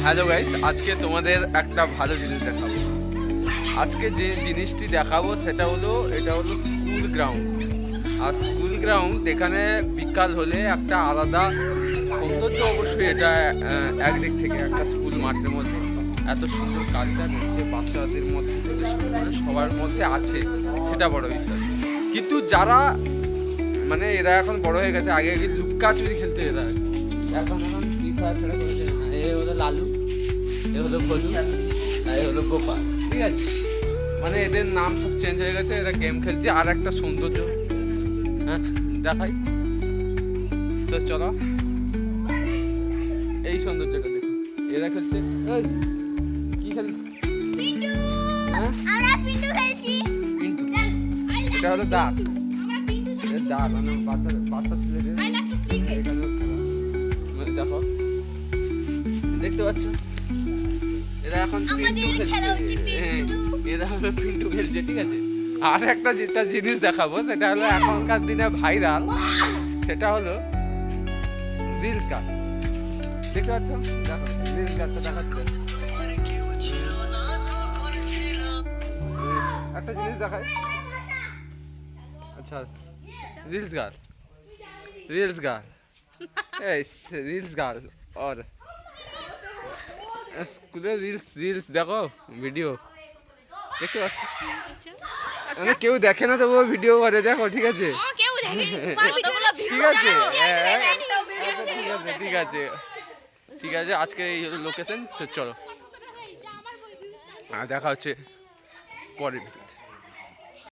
Hello guys, আজকে তোমাদের একটা ভালো জিনিস দেখাবো। আজকে যে জিনিসটি দেখাবো সেটা হলো, এটা হলো স্কুল গ্রাউন্ড। আর স্কুল গ্রাউন্ড এখানে বিকাল হলে একটা আলাদা সৌন্দর্য। অবশ্যই এটা একদিক থেকে একটা স্কুল মাঠের মধ্যে এত সুন্দর কালচার মধ্যে বাচ্চাদের মধ্যে থেকে শুরু করে সবার মধ্যে আছে, সেটা বড় বিষয়। কিন্তু যারা মানে এরা এখন বড় হয়ে গেছে, আগে আগে লুক্কাচুরি খেলতে এরা এখন ফ্রি ফায়ার ছাড়া করে যায় না। এ হলো লালু, এ হলো ভলু, আর এ হলো গোপাল। ঠিক আছে, মানে এদের নাম সব চেঞ্জ হয়ে গেছে, এরা গেম খেলছে। আর একটা সৌন্দর্য হ্যাঁ দেখাই তো, চলো এই সৌন্দর্যটা দেখো। এরা খেলছে, এই কি খেলছে? হ্যাঁ পিন্টু, এটা হলো দাগ। দাগ মানে বাচ্চা ছেলেদের দেখো, দেখতে পাচ্ছ এরা এখন পিন্টু খেলছে। এরা হলো পিন্টু খেলছে। ঠিক আছে, আর একটা যেটা জিনিস দেখাবো সেটা হলো এখনকার দিনে ভাইরাল, সেটা হলো রিল কাট। দেখতে পাচ্ছ, দেখো রিল কাটটা দেখাচ্ছে। একটা জিনিস দেখায়, আচ্ছা reels girl, reels girl, reels girl. और স্কুলে রিলস রিলস দেখো, ভিডিও দেখতে পাচ্ছ। মানে কেউ দেখে না তবুও ভিডিও করে, দেখো। ঠিক আছে, ঠিক আছে, ঠিক আছে, ঠিক আছে। আজকে এই লোকেশন, চলো দেখা হচ্ছে পরের ভিডিও।